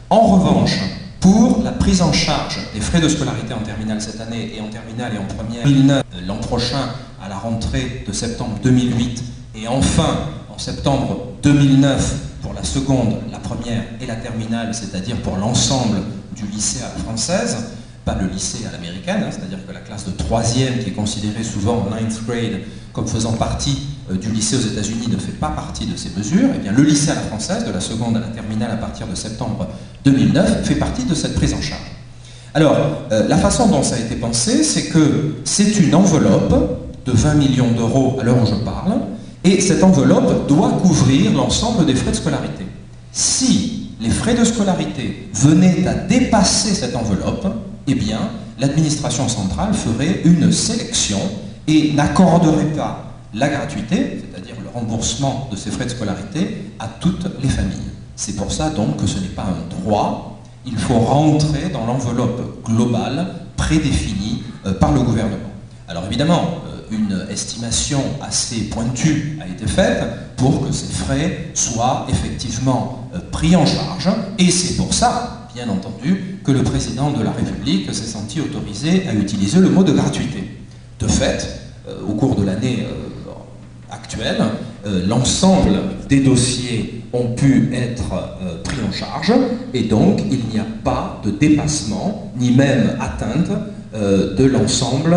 En revanche, pour la prise en charge des frais de scolarité en terminale cette année et en terminale et en première 2009, l'an prochain à la rentrée de septembre 2008 et enfin en septembre 2009 pour la seconde, la première et la terminale, c'est-à-dire pour l'ensemble du lycée à la française, pas le lycée à l'américaine, c'est-à-dire que la classe de 3e qui est considérée souvent en 9th grade comme faisant partie du lycée aux États-Unis ne fait pas partie de ces mesures, et bien le lycée à la française, de la seconde à la terminale à partir de septembre 2009, fait partie de cette prise en charge. Alors, la façon dont ça a été pensé, c'est que c'est une enveloppe de 20 millions d'euros à l'heure où je parle, et cette enveloppe doit couvrir l'ensemble des frais de scolarité. Si les frais de scolarité venaient à dépasser cette enveloppe, eh bien, l'administration centrale ferait une sélection et n'accorderait pas la gratuité, c'est-à-dire le remboursement de ces frais de scolarité, à toutes les familles. C'est pour ça donc que ce n'est pas un droit, il faut rentrer dans l'enveloppe globale prédéfinie par le gouvernement. Alors évidemment, une estimation assez pointue a été faite pour que ces frais soient effectivement pris en charge, et c'est pour ça, bien entendu, que le président de la République s'est senti autorisé à utiliser le mot de gratuité. De fait, au cours de l'année actuelle, l'ensemble des dossiers ont pu être pris en charge, et donc il n'y a pas de dépassement, ni même atteinte de l'ensemble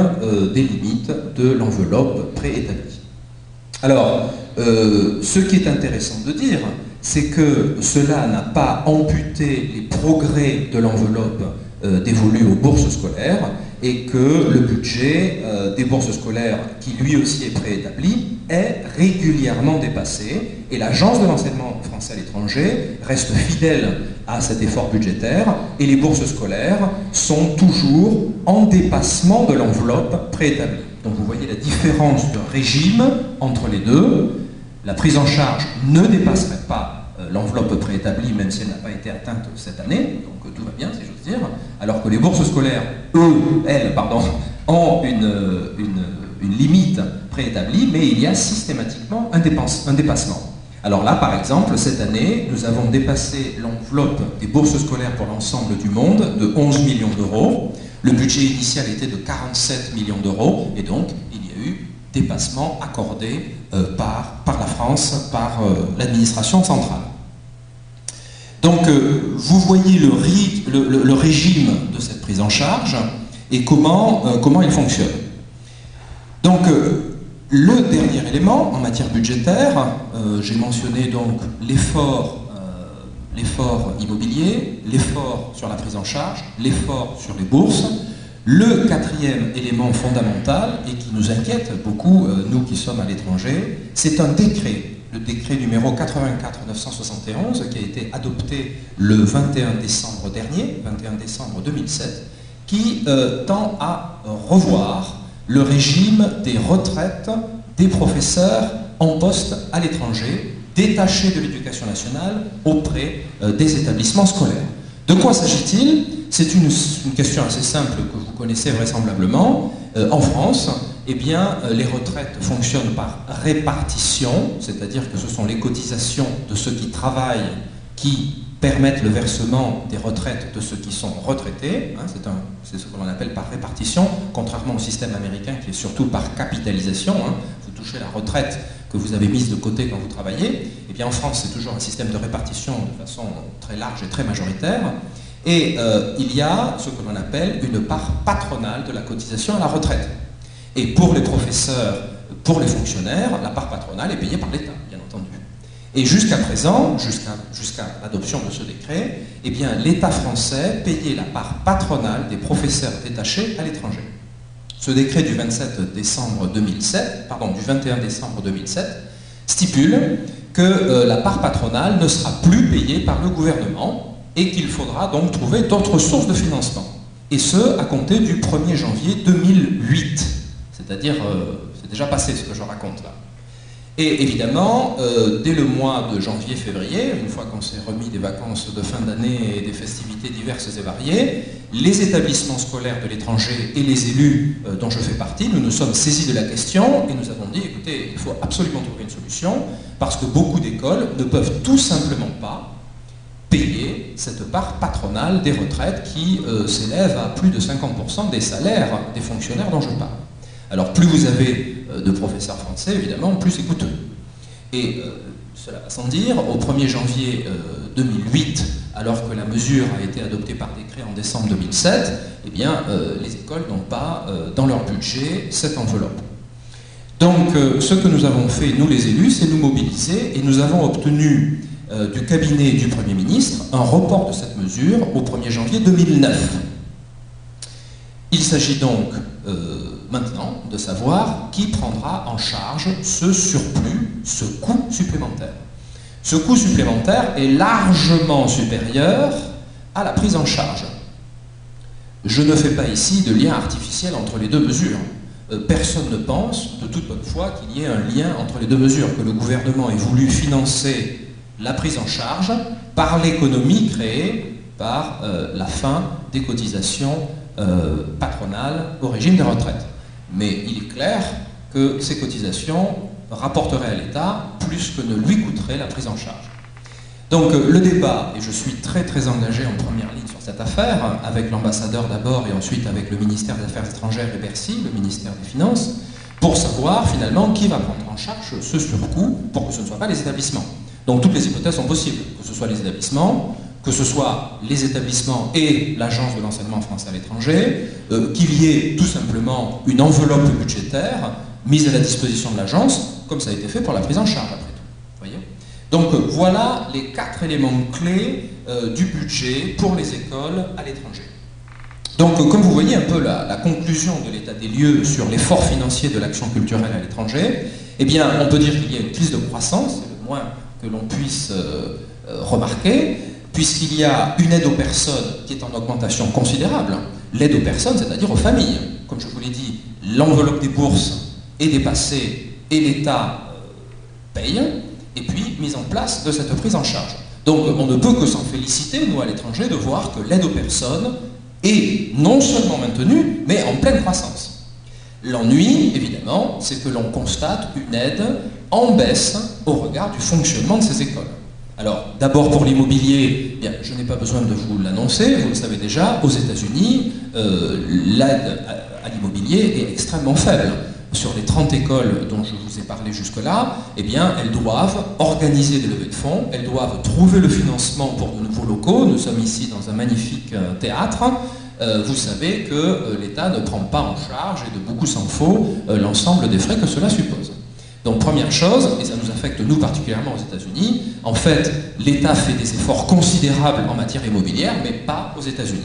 des limites de l'enveloppe préétablie. Alors, ce qui est intéressant de dire, c'est que cela n'a pas amputé les progrès de l'enveloppe dévolue aux bourses scolaires, et que le budget des bourses scolaires, qui lui aussi est préétabli, est régulièrement dépassé, et l'Agence de l'enseignement français à l'étranger reste fidèle à cet effort budgétaire, et les bourses scolaires sont toujours en dépassement de l'enveloppe préétablie. Donc vous voyez la différence de régime entre les deux. La prise en charge ne dépasserait pas l'enveloppe préétablie, même si elle n'a pas été atteinte cette année, donc tout va bien, si j'ose dire, alors que les bourses scolaires, elles, ont une limite préétablie, mais il y a systématiquement un dépassement. Alors là, par exemple, cette année, nous avons dépassé l'enveloppe des bourses scolaires pour l'ensemble du monde de 11 millions d'euros. Le budget initial était de 47 millions d'euros, et donc il y a eu dépassement accordé par la France, par l'administration centrale. Donc, vous voyez le régime de cette prise en charge et comment il fonctionne. Donc, le dernier élément en matière budgétaire, j'ai mentionné donc l'effort immobilier, l'effort sur la prise en charge, l'effort sur les bourses. Le quatrième élément fondamental, et qui nous inquiète beaucoup, nous qui sommes à l'étranger, c'est un décret, le décret numéro 84-971, qui a été adopté le 21 décembre dernier, 21 décembre 2007, qui tend à revoir le régime des retraites des professeurs en poste à l'étranger, détachés de l'éducation nationale auprès des établissements scolaires. De quoi s'agit-il? C'est une question assez simple que vous connaissez vraisemblablement. En France, eh bien, les retraites fonctionnent par répartition, c'est-à-dire que ce sont les cotisations de ceux qui travaillent qui permettent le versement des retraites de ceux qui sont retraités. C'est ce que l'on appelle par répartition, contrairement au système américain qui est surtout par capitalisation. Vous touchez la retraite que vous avez mise de côté quand vous travaillez. Eh bien, en France, c'est toujours un système de répartition de façon très large et très majoritaire. Et il y a ce que l'on appelle une part patronale de la cotisation à la retraite. Et pour les professeurs, pour les fonctionnaires, la part patronale est payée par l'État, bien entendu. Et jusqu'à présent, jusqu'à l'adoption de ce décret, eh bien, l'État français payait la part patronale des professeurs détachés à l'étranger. Ce décret du 21 décembre 2007 stipule que la part patronale ne sera plus payée par le gouvernement, et qu'il faudra donc trouver d'autres sources de financement. Et ce, à compter du 1er janvier 2008. C'est-à-dire, c'est déjà passé ce que je raconte là. Et évidemment, dès le mois de janvier-février, une fois qu'on s'est remis des vacances de fin d'année et des festivités diverses et variées, les établissements scolaires de l'étranger et les élus dont je fais partie, nous nous sommes saisis de la question et nous avons dit, écoutez, il faut absolument trouver une solution, parce que beaucoup d'écoles ne peuvent tout simplement pas payer et cette part patronale des retraites qui s'élève à plus de 50% des salaires des fonctionnaires dont je parle. Alors plus vous avez de professeurs français, évidemment, plus c'est coûteux. Et cela va sans dire, au 1er janvier 2008, alors que la mesure a été adoptée par décret en décembre 2007, eh bien, les écoles n'ont pas dans leur budget cette enveloppe. Donc ce que nous avons fait, nous les élus, c'est nous mobiliser et nous avons obtenu du cabinet du Premier ministre un report de cette mesure au 1er janvier 2009. Il s'agit donc maintenant de savoir qui prendra en charge ce surplus, ce coût supplémentaire. Ce coût supplémentaire est largement supérieur à la prise en charge. Je ne fais pas ici de lien artificiel entre les deux mesures. Personne ne pense, de toute bonne foi, qu'il y ait un lien entre les deux mesures, que le gouvernement ait voulu financer la prise en charge par l'économie créée par la fin des cotisations patronales au régime des retraites. Mais il est clair que ces cotisations rapporteraient à l'État plus que ne lui coûterait la prise en charge. Donc le débat, et je suis très engagé en première ligne sur cette affaire, avec l'ambassadeur d'abord et ensuite avec le ministère des Affaires étrangères et Bercy, le ministère des Finances, pour savoir finalement qui va prendre en charge ce surcoût pour que ce ne soit pas les établissements. Donc toutes les hypothèses sont possibles, que ce soit les établissements, que ce soit les établissements et l'Agence de l'enseignement français à l'étranger, qu'il y ait tout simplement une enveloppe budgétaire mise à la disposition de l'agence, comme ça a été fait pour la prise en charge après tout. Voyez ? Donc voilà les 4 éléments clés du budget pour les écoles à l'étranger. Donc comme vous voyez un peu la conclusion de l'état des lieux sur l'effort financier de l'action culturelle à l'étranger, eh bien on peut dire qu'il y a une crise de croissance, c'est le moins que l'on puisse remarquer, puisqu'il y a une aide aux personnes qui est en augmentation considérable. L'aide aux personnes, c'est-à-dire aux familles. Comme je vous l'ai dit, l'enveloppe des bourses est dépassée et l'État paye, et puis mise en place de cette prise en charge. Donc on ne peut que s'en féliciter, nous à l'étranger, de voir que l'aide aux personnes est non seulement maintenue, mais en pleine croissance. L'ennui, évidemment, c'est que l'on constate une aide en baisse au regard du fonctionnement de ces écoles. Alors, d'abord pour l'immobilier, bien, je n'ai pas besoin de vous l'annoncer, vous le savez déjà, aux États-Unis, l'aide à l'immobilier est extrêmement faible. Sur les 30 écoles dont je vous ai parlé jusque-là, eh bien, elles doivent organiser des levées de fonds, elles doivent trouver le financement pour de nouveaux locaux. Nous sommes ici dans un magnifique théâtre. Vous savez que l'État ne prend pas en charge, et de beaucoup s'en faut, l'ensemble des frais que cela suppose. Donc première chose, et ça nous affecte nous particulièrement aux États-Unis, en fait l'État fait des efforts considérables en matière immobilière, mais pas aux États-Unis.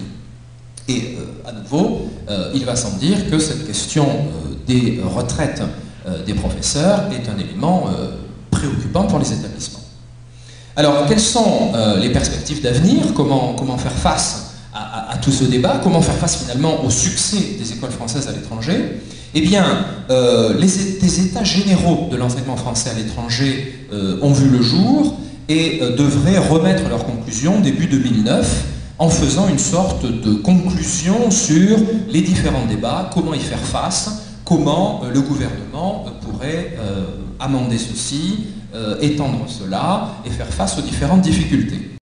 Et à nouveau, il va sans dire que cette question des retraites des professeurs est un élément préoccupant pour les établissements. Alors quelles sont les perspectives d'avenir? Comment faire face à tout ce débat? Comment faire face finalement au succès des écoles françaises à l'étranger? Eh bien, des états généraux de l'enseignement français à l'étranger ont vu le jour et devraient remettre leurs conclusions début 2009 en faisant une sorte de conclusion sur les différents débats, comment y faire face, comment le gouvernement pourrait amender ceci, étendre cela et faire face aux différentes difficultés.